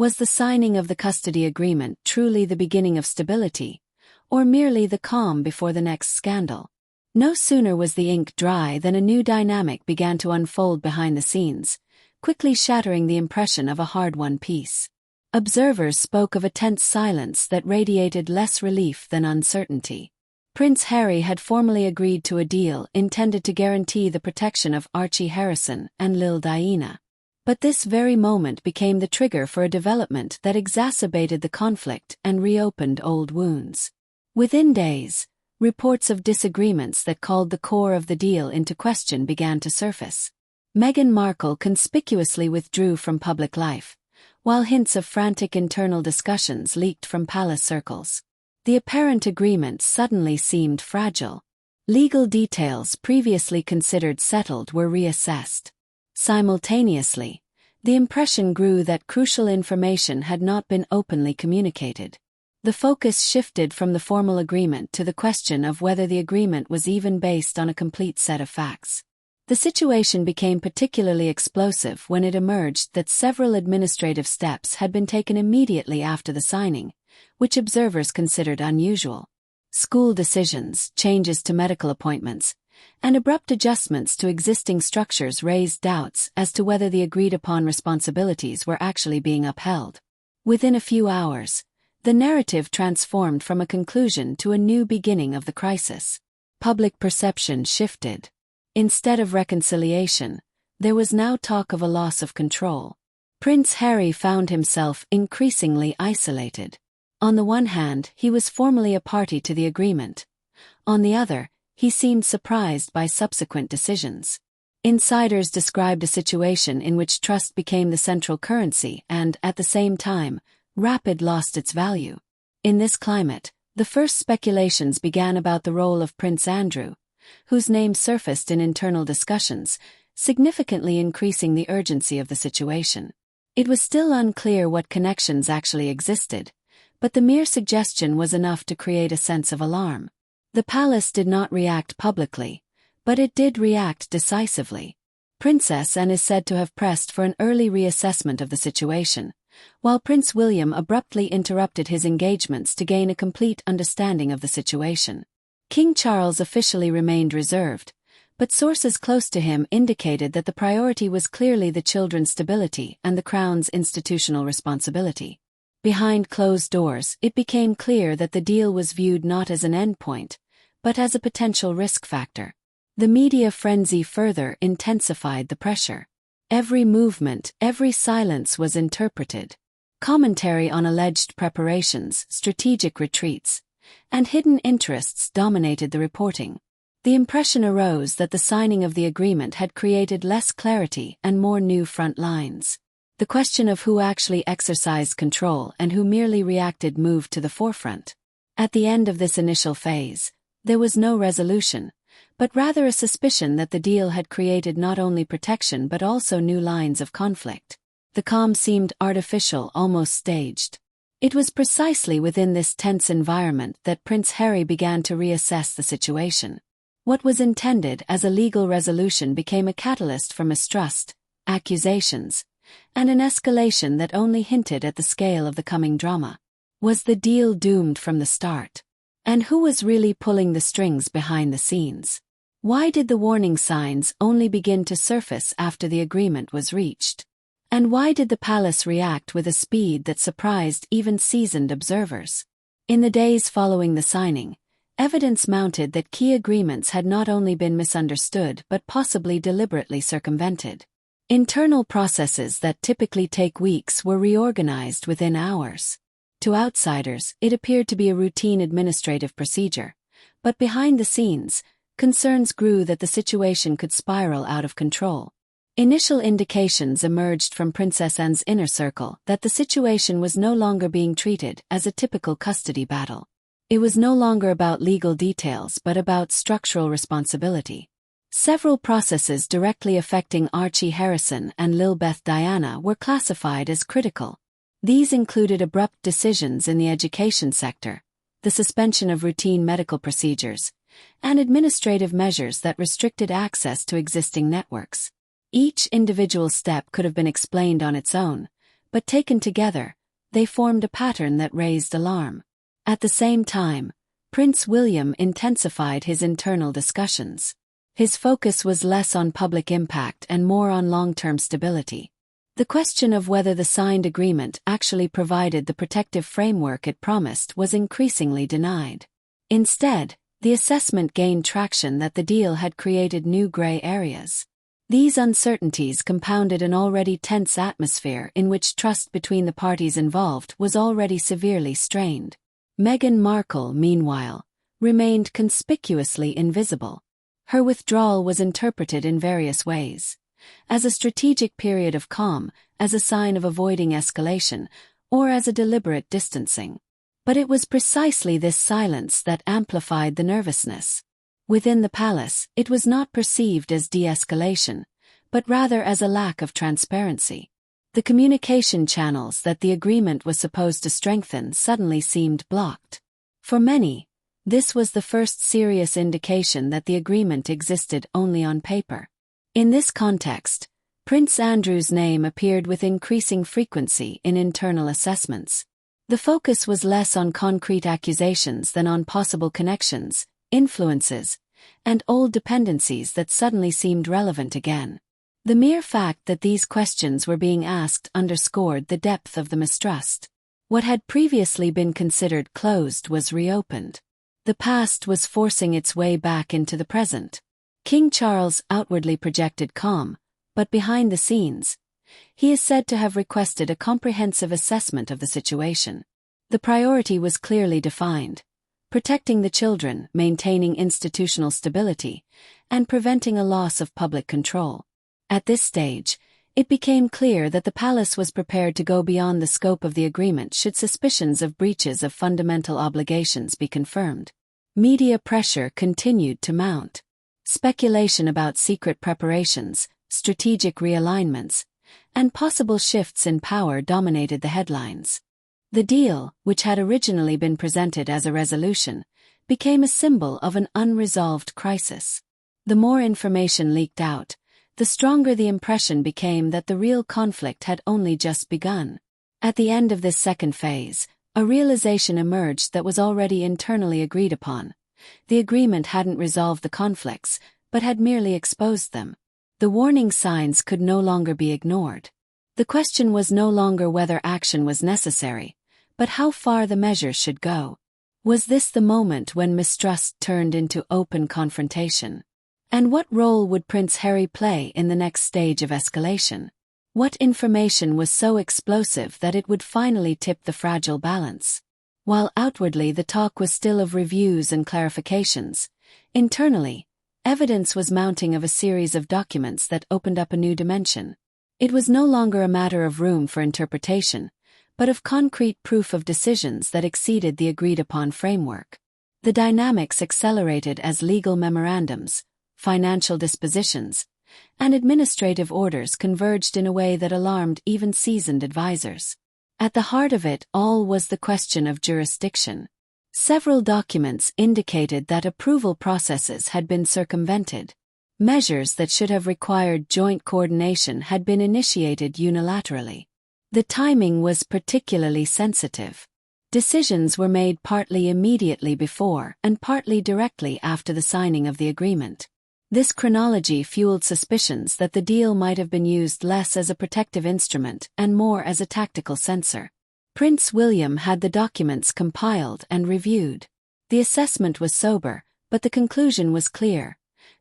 Was the signing of the custody agreement truly the beginning of stability, or merely the calm before the next scandal? No sooner was the ink dry than a new dynamic began to unfold behind the scenes, quickly shattering the impression of a hard-won peace. Observers spoke of a tense silence that radiated less relief than uncertainty. Prince Harry had formally agreed to a deal intended to guarantee the protection of Archie Harrison and Lil Diana. But this very moment became the trigger for a development that exacerbated the conflict and reopened old wounds. Within days, reports of disagreements that called the core of the deal into question began to surface. Meghan Markle conspicuously withdrew from public life, while hints of frantic internal discussions leaked from palace circles. The apparent agreement suddenly seemed fragile. Legal details previously considered settled were reassessed. Simultaneously, the impression grew that crucial information had not been openly communicated. The focus shifted from the formal agreement to the question of whether the agreement was even based on a complete set of facts. The situation became particularly explosive when it emerged that several administrative steps had been taken immediately after the signing, which observers considered unusual. School decisions, changes to medical appointments, and abrupt adjustments to existing structures raised doubts as to whether the agreed-upon responsibilities were actually being upheld. Within a few hours, the narrative transformed from a conclusion to a new beginning of the crisis. Public perception shifted. Instead of reconciliation, there was now talk of a loss of control. Prince Harry found himself increasingly isolated. On the one hand, he was formally a party to the agreement. On the other, he seemed surprised by subsequent decisions. Insiders described a situation in which trust became the central currency and, at the same time, rapid lost its value. In this climate, the first speculations began about the role of Prince Andrew, whose name surfaced in internal discussions, significantly increasing the urgency of the situation. It was still unclear what connections actually existed, but the mere suggestion was enough to create a sense of alarm. The palace did not react publicly, but it did react decisively. Princess Anne is said to have pressed for an early reassessment of the situation, while Prince William abruptly interrupted his engagements to gain a complete understanding of the situation. King Charles officially remained reserved, but sources close to him indicated that the priority was clearly the children's stability and the Crown's institutional responsibility. Behind closed doors, it became clear that the deal was viewed not as an endpoint, but as a potential risk factor. The media frenzy further intensified the pressure. Every movement, every silence was interpreted. Commentary on alleged preparations, strategic retreats, and hidden interests dominated the reporting. The impression arose that the signing of the agreement had created less clarity and more new front lines. The question of who actually exercised control and who merely reacted moved to the forefront. At the end of this initial phase, there was no resolution, but rather a suspicion that the deal had created not only protection but also new lines of conflict. The calm seemed artificial, almost staged. It was precisely within this tense environment that Prince Harry began to reassess the situation. What was intended as a legal resolution became a catalyst for mistrust, accusations, and an escalation that only hinted at the scale of the coming drama. Was the deal doomed from the start? And who was really pulling the strings behind the scenes? Why did the warning signs only begin to surface after the agreement was reached? And why did the palace react with a speed that surprised even seasoned observers? In the days following the signing, evidence mounted that key agreements had not only been misunderstood but possibly deliberately circumvented. Internal processes that typically take weeks were reorganized within hours. To outsiders, it appeared to be a routine administrative procedure, but behind the scenes, concerns grew that the situation could spiral out of control. Initial indications emerged from Princess Anne's inner circle that the situation was no longer being treated as a typical custody battle. It was no longer about legal details but about structural responsibility. Several processes directly affecting Archie Harrison and Lil Diana were classified as critical. These included abrupt decisions in the education sector, the suspension of routine medical procedures, and administrative measures that restricted access to existing networks. Each individual step could have been explained on its own, but taken together, they formed a pattern that raised alarm. At the same time, Prince William intensified his internal discussions. His focus was less on public impact and more on long-term stability. The question of whether the signed agreement actually provided the protective framework it promised was increasingly denied. Instead, the assessment gained traction that the deal had created new gray areas. These uncertainties compounded an already tense atmosphere in which trust between the parties involved was already severely strained. Meghan Markle, meanwhile, remained conspicuously invisible. Her withdrawal was interpreted in various ways. As a strategic period of calm, as a sign of avoiding escalation, or as a deliberate distancing. But it was precisely this silence that amplified the nervousness. Within the palace, it was not perceived as de-escalation, but rather as a lack of transparency. The communication channels that the agreement was supposed to strengthen suddenly seemed blocked. For many, this was the first serious indication that the agreement existed only on paper. In this context, Prince Andrew's name appeared with increasing frequency in internal assessments. The focus was less on concrete accusations than on possible connections, influences, and old dependencies that suddenly seemed relevant again. The mere fact that these questions were being asked underscored the depth of the mistrust. What had previously been considered closed was reopened. The past was forcing its way back into the present. King Charles outwardly projected calm, but behind the scenes, he is said to have requested a comprehensive assessment of the situation. The priority was clearly defined: protecting the children, maintaining institutional stability, and preventing a loss of public control. At this stage, it became clear that the palace was prepared to go beyond the scope of the agreement should suspicions of breaches of fundamental obligations be confirmed. Media pressure continued to mount. Speculation about secret preparations, strategic realignments, and possible shifts in power dominated the headlines. The deal, which had originally been presented as a resolution, became a symbol of an unresolved crisis. The more information leaked out, the stronger the impression became that the real conflict had only just begun. At the end of this second phase, a realization emerged that was already internally agreed upon. The agreement hadn't resolved the conflicts, but had merely exposed them. The warning signs could no longer be ignored. The question was no longer whether action was necessary, but how far the measures should go. Was this the moment when mistrust turned into open confrontation? And what role would Prince Harry play in the next stage of escalation? What information was so explosive that it would finally tip the fragile balance? While outwardly the talk was still of reviews and clarifications, internally, evidence was mounting of a series of documents that opened up a new dimension. It was no longer a matter of room for interpretation, but of concrete proof of decisions that exceeded the agreed-upon framework. The dynamics accelerated as legal memorandums, financial dispositions, and administrative orders converged in a way that alarmed even seasoned advisors. At the heart of it all was the question of jurisdiction. Several documents indicated that approval processes had been circumvented. Measures that should have required joint coordination had been initiated unilaterally. The timing was particularly sensitive. Decisions were made partly immediately before and partly directly after the signing of the agreement. This chronology fueled suspicions that the deal might have been used less as a protective instrument and more as a tactical censor. Prince William had the documents compiled and reviewed. The assessment was sober, but the conclusion was clear.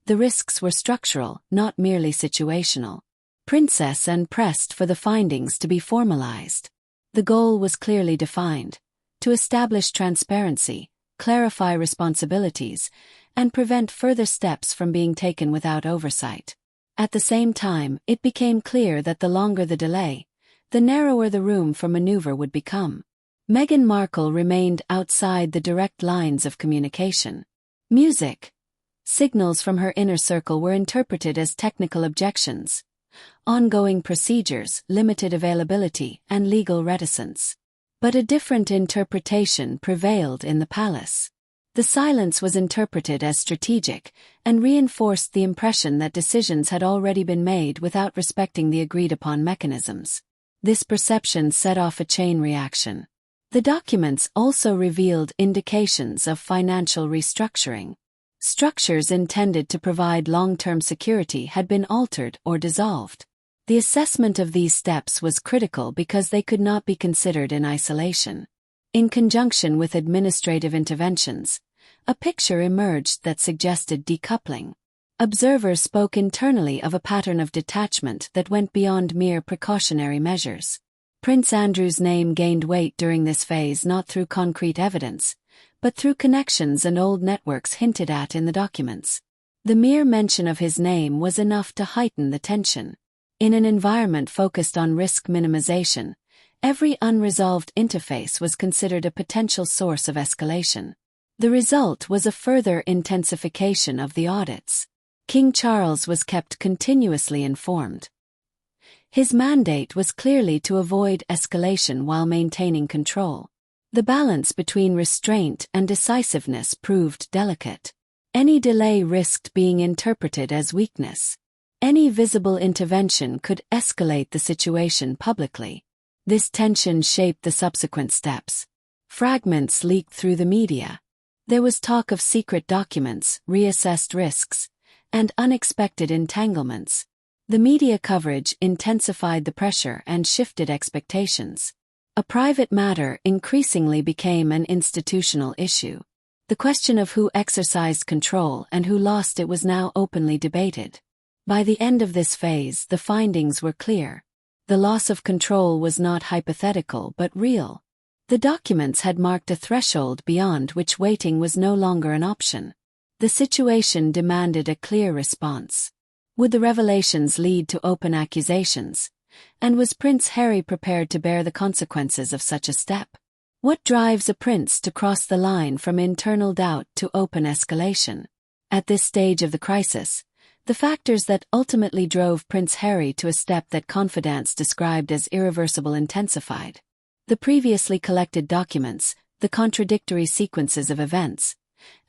The risks were structural, not merely situational. Princess Anne pressed for the findings to be formalized. The goal was clearly defined: to establish transparency, clarify responsibilities, and prevent further steps from being taken without oversight. At the same time, it became clear that the longer the delay, the narrower the room for maneuver would become. Meghan Markle remained outside the direct lines of communication. Signals from her inner circle were interpreted as technical objections, ongoing procedures, limited availability, and legal reticence. But a different interpretation prevailed in the palace. The silence was interpreted as strategic and reinforced the impression that decisions had already been made without respecting the agreed-upon mechanisms. This perception set off a chain reaction. The documents also revealed indications of financial restructuring. Structures intended to provide long-term security had been altered or dissolved. The assessment of these steps was critical because they could not be considered in isolation. In conjunction with administrative interventions, a picture emerged that suggested decoupling. Observers spoke internally of a pattern of detachment that went beyond mere precautionary measures. Prince Andrew's name gained weight during this phase not through concrete evidence, but through connections and old networks hinted at in the documents. The mere mention of his name was enough to heighten the tension. In an environment focused on risk minimization, every unresolved interface was considered a potential source of escalation. The result was a further intensification of the audits. King Charles was kept continuously informed. His mandate was clearly to avoid escalation while maintaining control. The balance between restraint and decisiveness proved delicate. Any delay risked being interpreted as weakness. Any visible intervention could escalate the situation publicly. This tension shaped the subsequent steps. Fragments leaked through the media. There was talk of secret documents, reassessed risks, and unexpected entanglements. The media coverage intensified the pressure and shifted expectations. A private matter increasingly became an institutional issue. The question of who exercised control and who lost it was now openly debated. By the end of this phase, the findings were clear. The loss of control was not hypothetical but real. The documents had marked a threshold beyond which waiting was no longer an option. The situation demanded a clear response. Would the revelations lead to open accusations? And was Prince Harry prepared to bear the consequences of such a step? What drives a prince to cross the line from internal doubt to open escalation? At this stage of the crisis, the factors that ultimately drove Prince Harry to a step that confidants described as irreversible intensified. The previously collected documents, the contradictory sequences of events,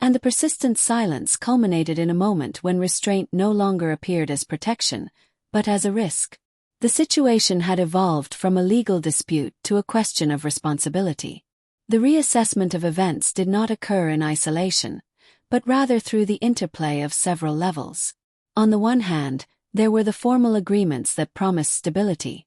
and the persistent silence culminated in a moment when restraint no longer appeared as protection, but as a risk. The situation had evolved from a legal dispute to a question of responsibility. The reassessment of events did not occur in isolation, but rather through the interplay of several levels. On the one hand, there were the formal agreements that promised stability.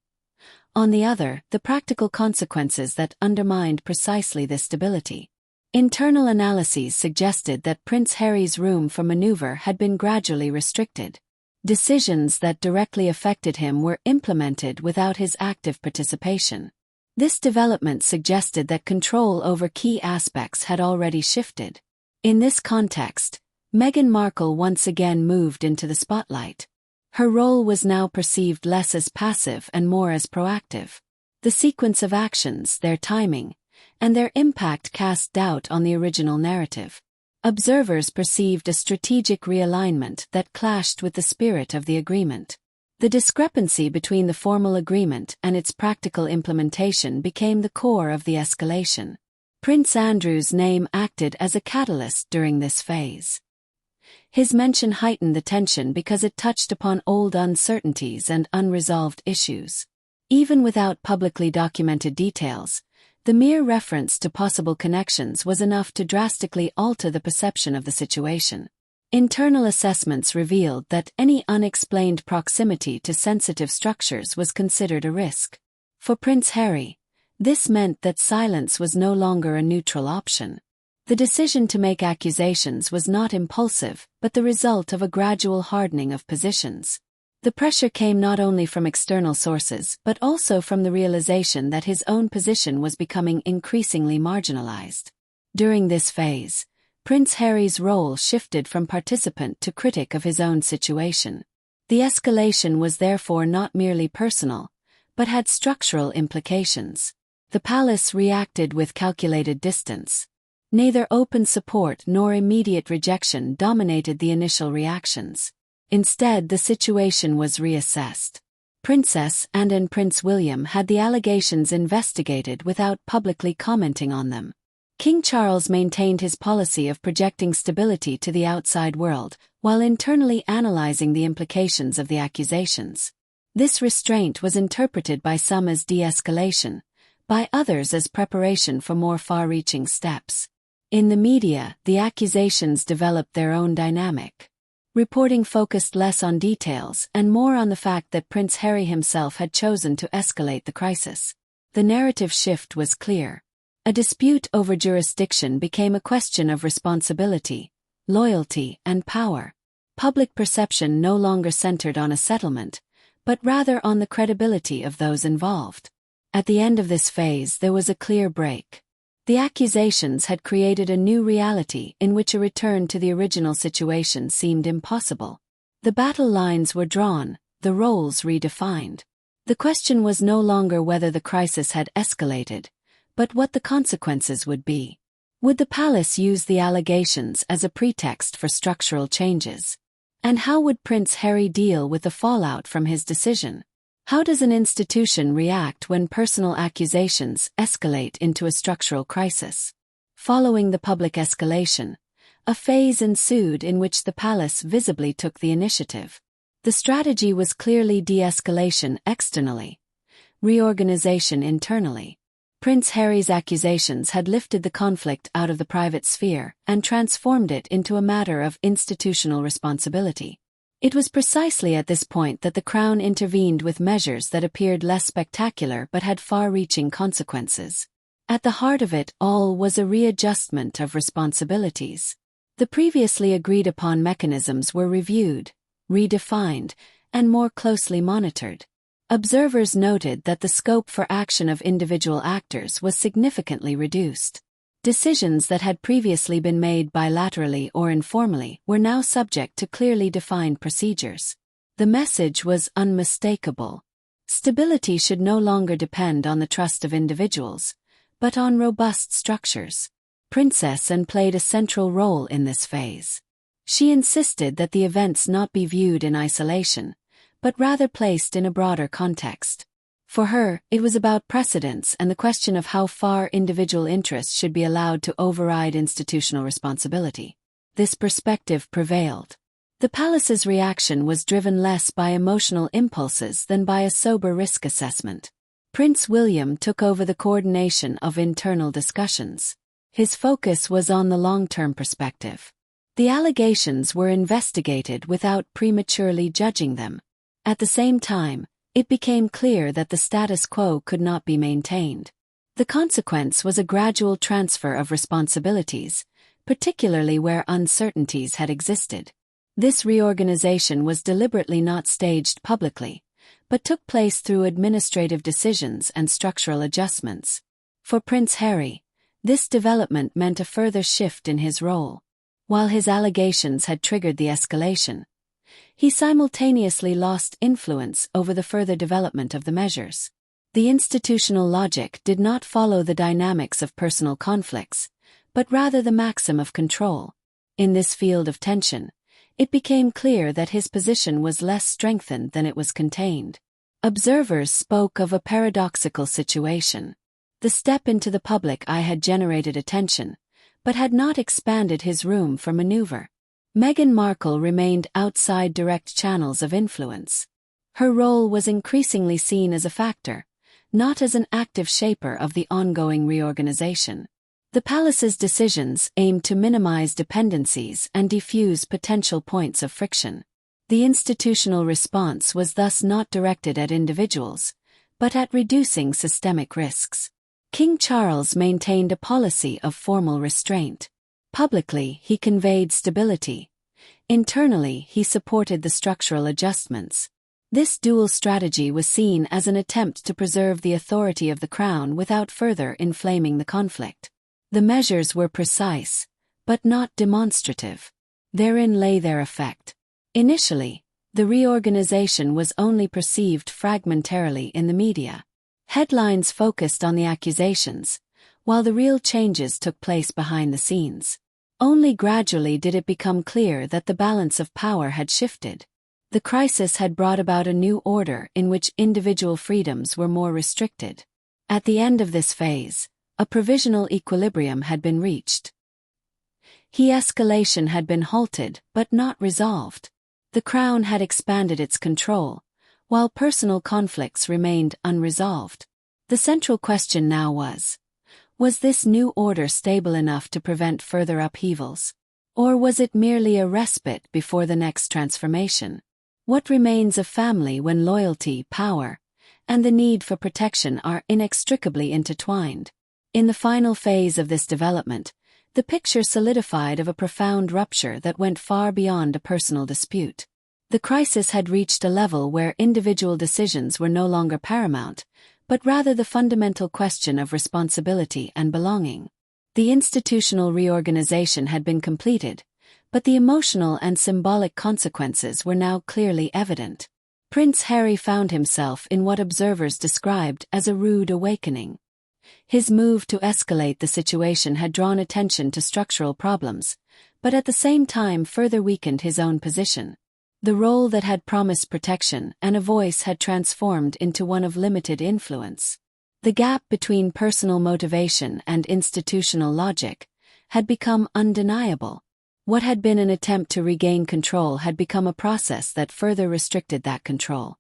On the other, the practical consequences that undermined precisely this stability. Internal analyses suggested that Prince Harry's room for maneuver had been gradually restricted. Decisions that directly affected him were implemented without his active participation. This development suggested that control over key aspects had already shifted. In this context, Meghan Markle once again moved into the spotlight. Her role was now perceived less as passive and more as proactive. The sequence of actions, their timing, and their impact cast doubt on the original narrative. Observers perceived a strategic realignment that clashed with the spirit of the agreement. The discrepancy between the formal agreement and its practical implementation became the core of the escalation. Prince Andrew's name acted as a catalyst during this phase. His mention heightened the tension because it touched upon old uncertainties and unresolved issues. Even without publicly documented details, the mere reference to possible connections was enough to drastically alter the perception of the situation. Internal assessments revealed that any unexplained proximity to sensitive structures was considered a risk. For Prince Harry, this meant that silence was no longer a neutral option. The decision to make accusations was not impulsive, but the result of a gradual hardening of positions. The pressure came not only from external sources but also from the realization that his own position was becoming increasingly marginalized. During this phase, Prince Harry's role shifted from participant to critic of his own situation. The escalation was therefore not merely personal, but had structural implications. The palace reacted with calculated distance. Neither open support nor immediate rejection dominated the initial reactions. Instead, the situation was reassessed. Princess Anne and Prince William had the allegations investigated without publicly commenting on them. King Charles maintained his policy of projecting stability to the outside world, while internally analyzing the implications of the accusations. This restraint was interpreted by some as de-escalation, by others as preparation for more far-reaching steps. In the media, the accusations developed their own dynamic. Reporting focused less on details and more on the fact that Prince Harry himself had chosen to escalate the crisis. The narrative shift was clear. A dispute over jurisdiction became a question of responsibility, loyalty, and power. Public perception no longer centered on a settlement, but rather on the credibility of those involved. At the end of this phase, there was a clear break. The accusations had created a new reality in which a return to the original situation seemed impossible. The battle lines were drawn, the roles redefined. The question was no longer whether the crisis had escalated, but what the consequences would be. Would the palace use the allegations as a pretext for structural changes? And how would Prince Harry deal with the fallout from his decision? How does an institution react when personal accusations escalate into a structural crisis? Following the public escalation, a phase ensued in which the palace visibly took the initiative. The strategy was clearly de-escalation externally, reorganization internally. Prince Harry's accusations had lifted the conflict out of the private sphere and transformed it into a matter of institutional responsibility. It was precisely at this point that the Crown intervened with measures that appeared less spectacular but had far-reaching consequences. At the heart of it all was a readjustment of responsibilities. The previously agreed-upon mechanisms were reviewed, redefined, and more closely monitored. Observers noted that the scope for action of individual actors was significantly reduced. Decisions that had previously been made bilaterally or informally were now subject to clearly defined procedures. The message was unmistakable. Stability should no longer depend on the trust of individuals, but on robust structures. Princess Anne played a central role in this phase. She insisted that the events not be viewed in isolation, but rather placed in a broader context. For her, it was about precedence and the question of how far individual interests should be allowed to override institutional responsibility. This perspective prevailed. The palace's reaction was driven less by emotional impulses than by a sober risk assessment. Prince William took over the coordination of internal discussions. His focus was on the long-term perspective. The allegations were investigated without prematurely judging them. At the same time, it became clear that the status quo could not be maintained. The consequence was a gradual transfer of responsibilities, particularly where uncertainties had existed. This reorganization was deliberately not staged publicly, but took place through administrative decisions and structural adjustments. For Prince Harry, this development meant a further shift in his role. While his allegations had triggered the escalation, he simultaneously lost influence over the further development of the measures. The institutional logic did not follow the dynamics of personal conflicts, but rather the maxim of control. In this field of tension, it became clear that his position was less strengthened than it was contained. Observers spoke of a paradoxical situation. The step into the public eye had generated attention, but had not expanded his room for maneuver. Meghan Markle remained outside direct channels of influence. Her role was increasingly seen as a factor, not as an active shaper of the ongoing reorganization. The palace's decisions aimed to minimize dependencies and defuse potential points of friction. The institutional response was thus not directed at individuals, but at reducing systemic risks. King Charles maintained a policy of formal restraint. Publicly, he conveyed stability. Internally, he supported the structural adjustments. This dual strategy was seen as an attempt to preserve the authority of the crown without further inflaming the conflict. The measures were precise, but not demonstrative. Therein lay their effect. Initially, the reorganization was only perceived fragmentarily in the media. Headlines focused on the accusations, while the real changes took place behind the scenes. Only gradually did it become clear that the balance of power had shifted. The crisis had brought about a new order in which individual freedoms were more restricted. At the end of this phase, a provisional equilibrium had been reached. Escalation had been halted but not resolved. The crown had expanded its control, while personal conflicts remained unresolved. The central question now was this new order stable enough to prevent further upheavals? Or was it merely a respite before the next transformation? What remains of family when loyalty, power, and the need for protection are inextricably intertwined? In the final phase of this development, the picture solidified of a profound rupture that went far beyond a personal dispute. The crisis had reached a level where individual decisions were no longer paramount, but rather the fundamental question of responsibility and belonging. The institutional reorganization had been completed, but the emotional and symbolic consequences were now clearly evident. Prince Harry found himself in what observers described as a rude awakening. His move to escalate the situation had drawn attention to structural problems, but at the same time further weakened his own position. The role that had promised protection and a voice had transformed into one of limited influence. The gap between personal motivation and institutional logic had become undeniable. What had been an attempt to regain control had become a process that further restricted that control.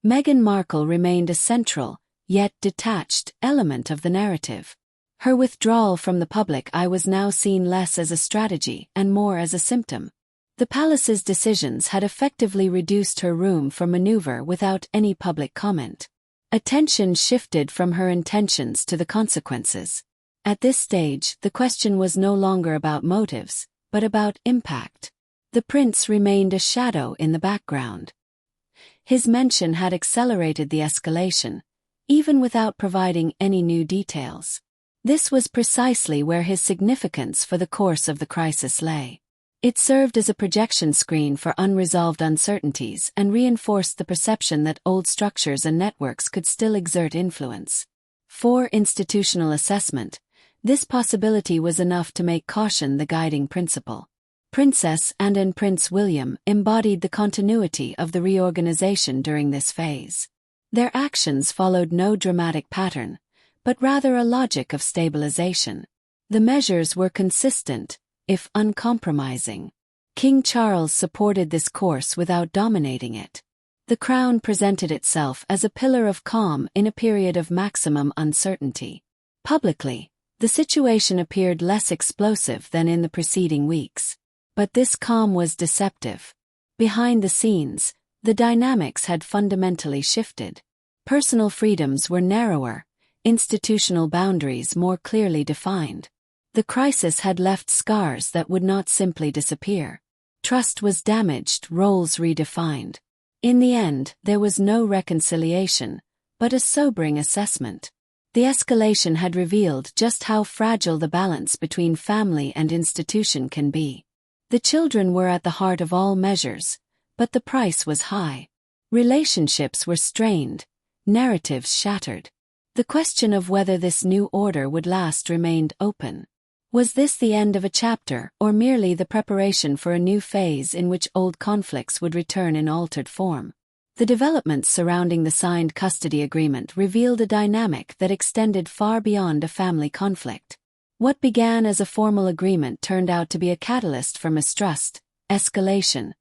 Meghan Markle remained a central, yet detached, element of the narrative. Her withdrawal from the public eye was now seen less as a strategy and more as a symptom. The palace's decisions had effectively reduced her room for maneuver without any public comment. Attention shifted from her intentions to the consequences. At this stage, the question was no longer about motives, but about impact. The prince remained a shadow in the background. His mention had accelerated the escalation, even without providing any new details. This was precisely where his significance for the course of the crisis lay. It served as a projection screen for unresolved uncertainties and reinforced the perception that old structures and networks could still exert influence. For institutional assessment, this possibility was enough to make caution the guiding principle. Princess Anne and Prince William embodied the continuity of the reorganization during this phase. Their actions followed no dramatic pattern, but rather a logic of stabilization. The measures were consistent, if uncompromising. King Charles supported this course without dominating it. The crown presented itself as a pillar of calm in a period of maximum uncertainty. Publicly, the situation appeared less explosive than in the preceding weeks. But this calm was deceptive. Behind the scenes, the dynamics had fundamentally shifted. Personal freedoms were narrower, institutional boundaries more clearly defined. The crisis had left scars that would not simply disappear. Trust was damaged, roles redefined. In the end, there was no reconciliation, but a sobering assessment. The escalation had revealed just how fragile the balance between family and institution can be. The children were at the heart of all measures, but the price was high. Relationships were strained, narratives shattered. The question of whether this new order would last remained open. Was this the end of a chapter, or merely the preparation for a new phase in which old conflicts would return in altered form? The developments surrounding the signed custody agreement revealed a dynamic that extended far beyond a family conflict. What began as a formal agreement turned out to be a catalyst for mistrust, escalation,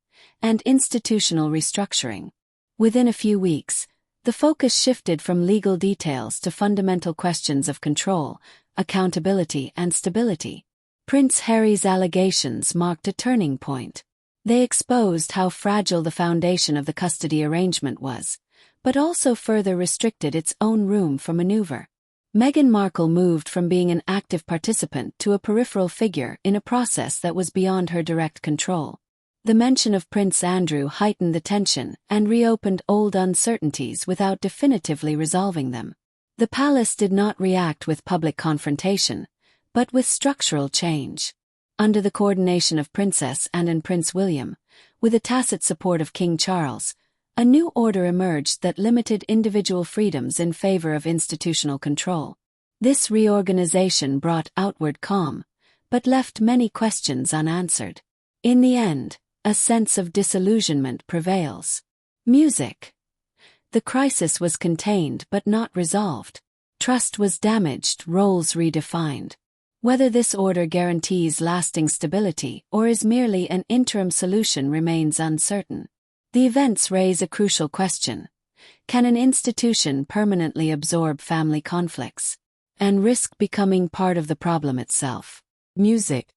and institutional restructuring. Within a few weeks, the focus shifted from legal details to fundamental questions of control, accountability and stability. Prince Harry's allegations marked a turning point. They exposed how fragile the foundation of the custody arrangement was, but also further restricted its own room for maneuver. Meghan Markle moved from being an active participant to a peripheral figure in a process that was beyond her direct control. The mention of Prince Andrew heightened the tension and reopened old uncertainties without definitively resolving them. The palace did not react with public confrontation, but with structural change. Under the coordination of Princess Anne and Prince William, with the tacit support of King Charles, a new order emerged that limited individual freedoms in favor of institutional control. This reorganization brought outward calm, but left many questions unanswered. In the end, a sense of disillusionment prevails. Music. The crisis was contained but not resolved. Trust was damaged, roles redefined. Whether this order guarantees lasting stability or is merely an interim solution remains uncertain. The events raise a crucial question. can an institution permanently absorb family conflicts and risk becoming part of the problem itself? Music,